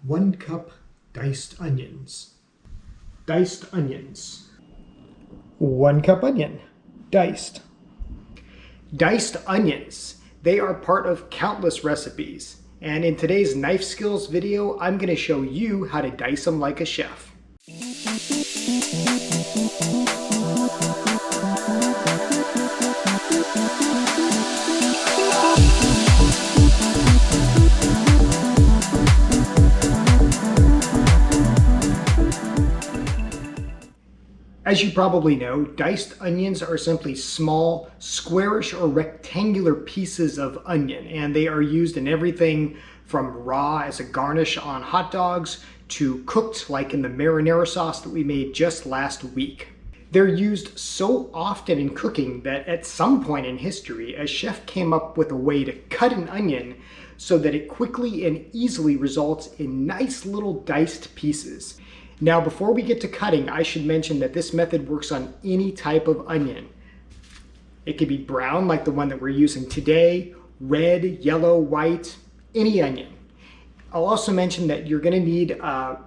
1 cup diced onions. Diced onions. 1 cup onion, diced. Diced onions. They are part of countless recipes. And in today's knife skills video, I'm going to show you how to dice them like a chef. As you probably know, diced onions are simply small, squarish or rectangular pieces of onion, and they are used in everything from raw as a garnish on hot dogs to cooked like in the marinara sauce that we made just last week. They're used so often in cooking that at some point in history, a chef came up with a way to cut an onion so that it quickly and easily results in nice little diced pieces. Now, before we get to cutting, I should mention that this method works on any type of onion. It could be brown like the one that we're using today, red, yellow, white, any onion. I'll also mention that you're going to need a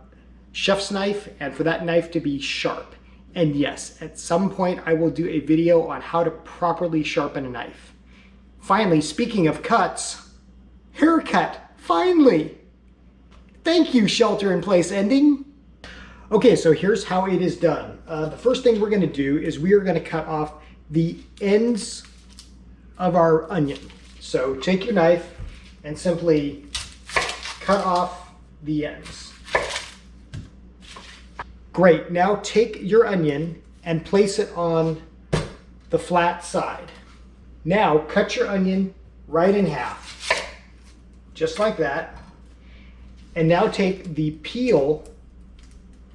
chef's knife, and for that knife to be sharp. And yes, at some point I will do a video on how to properly sharpen a knife. Finally, speaking of cuts, haircut, finally! Thank you, shelter-in-place ending. Okay, so here's how it is done. The first thing we're going to do is we are going to cut off the ends of our onion. So take your knife and simply cut off the ends. Great, now take your onion and place it on the flat side. Now cut your onion right in half, just like that. And now take the peel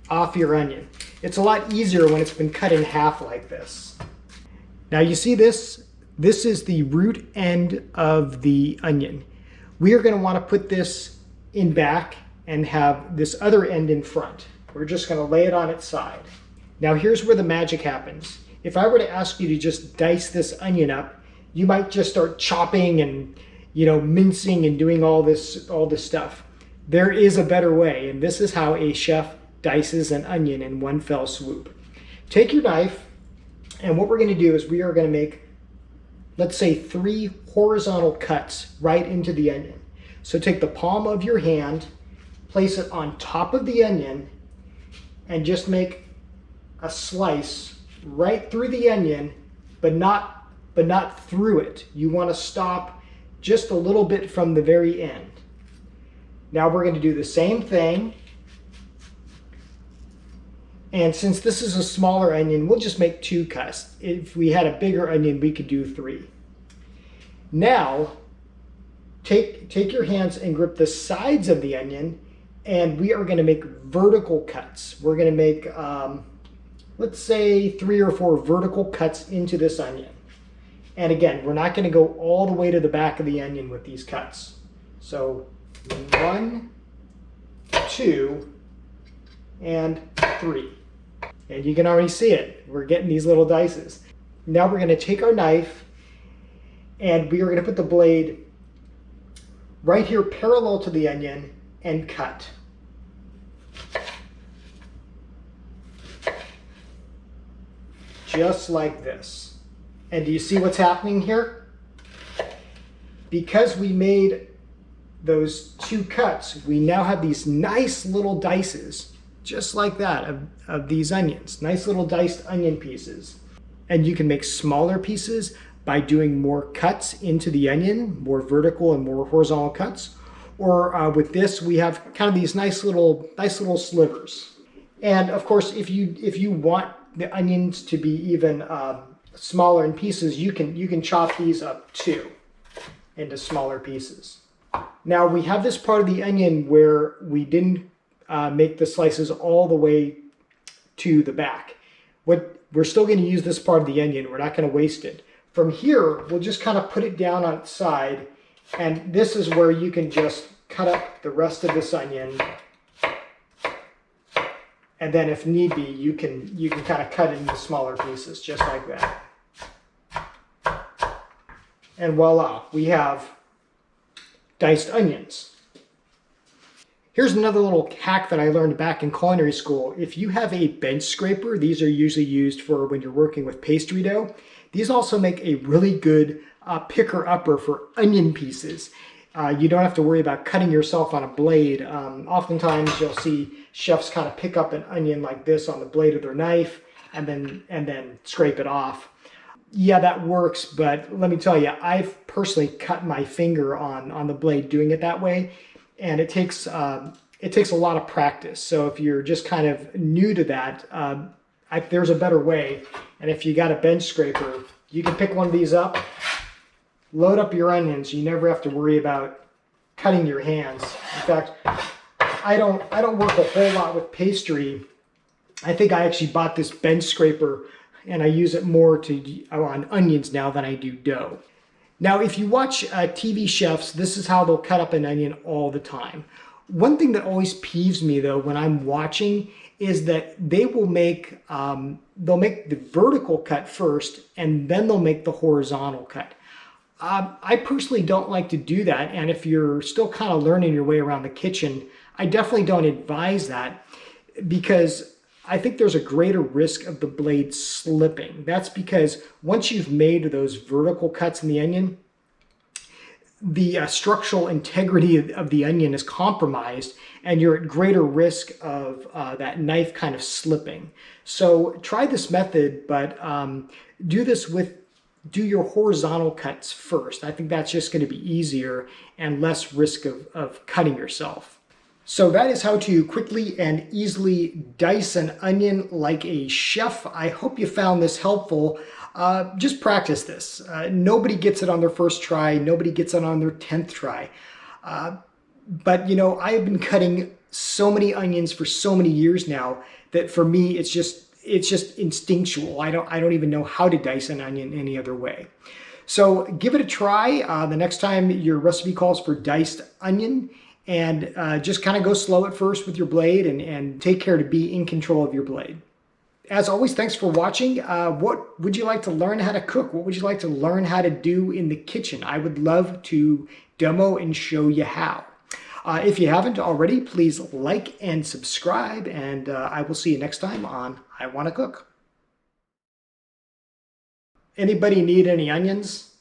off your onion. It's a lot easier when it's been cut in half like this. Now you see this? This is the root end of the onion. We are going to want to put this in back and have this other end in front. We're just going to lay it on its side. Now here's where the magic happens. If I were to ask you to just dice this onion up, you might just start chopping and, mincing and doing all this stuff. There is a better way, and this is how a chef dices an onion in one fell swoop. Take your knife, and what we're going to do is we are going to make, let's say, 3 horizontal cuts right into the onion. So take the palm of your hand, place it on top of the onion, and just make a slice right through the onion, but not through it. You want to stop just a little bit from the very end. Now we're going to do the same thing. And since this is a smaller onion, we'll just make 2 cuts. If we had a bigger onion, we could do 3. Now, take your hands and grip the sides of the onion, and we are going to make vertical cuts. We're going to make, let's say, 3 or 4 vertical cuts into this onion. And again, we're not going to go all the way to the back of the onion with these cuts. So 1, 2, and 3. And you can already see it. We're getting these little dices. Now we're going to take our knife and we are going to put the blade right here parallel to the onion and cut. Just like this. And do you see what's happening here? Because we made those 2 cuts, we now have these nice little dices, just like that, of these onions. Nice little diced onion pieces. And you can make smaller pieces by doing more cuts into the onion, more vertical and more horizontal cuts. Or with this, we have kind of these nice little slivers. And of course, if you want the onions to be even smaller in pieces, you can chop these up too into smaller pieces. Now we have this part of the onion where we didn't make the slices all the way to the back. We're still going to use this part of the onion. We're not going to waste it. From here, we'll just kind of put it down on its side, and this is where you can just cut up the rest of this onion. And then if need be, you can kind of cut it into smaller pieces, just like that. And voila, we have diced onions. Here's another little hack that I learned back in culinary school. If you have a bench scraper, these are usually used for when you're working with pastry dough. These also make a really good picker-upper for onion pieces. You don't have to worry about cutting yourself on a blade. Oftentimes you'll see chefs kind of pick up an onion like this on the blade of their knife and then scrape it off. Yeah, that works, but let me tell you, I've personally cut my finger on the blade doing it that way, and it takes a lot of practice. So if you're just kind of new to that, there's a better way. And if you got a bench scraper, you can pick one of these up, load up your onions. You never have to worry about cutting your hands. In fact, I don't work a whole lot with pastry. I think I actually bought this bench scraper and I use it more on onions now than I do dough. Now, if you watch TV chefs, this is how they'll cut up an onion all the time. One thing that always peeves me though when I'm watching is that they will make they'll make the vertical cut first and then they'll make the horizontal cut. I personally don't like to do that, and if you're still kind of learning your way around the kitchen, I definitely don't advise that, because I think there's a greater risk of the blade slipping. That's because once you've made those vertical cuts in the onion, the structural integrity of the onion is compromised and you're at greater risk of that knife kind of slipping. So try this method, but do your horizontal cuts first. I think that's just going to be easier and less risk of cutting yourself. So that is how to quickly and easily dice an onion like a chef. I hope you found this helpful. Just practice this. Nobody gets it on their first try. Nobody gets it on their 10th try. But you know, I've been cutting so many onions for so many years now that for me, it's just instinctual. I don't even know how to dice an onion any other way. So give it a try the next time your recipe calls for diced onion, and just kind of go slow at first with your blade and take care to be in control of your blade. As always, thanks for watching. What would you like to learn how to cook? What would you like to learn how to do in the kitchen? I would love to demo and show you how. If you haven't already, please like and subscribe, and I will see you next time on I Wanna Cook. Anybody need any onions?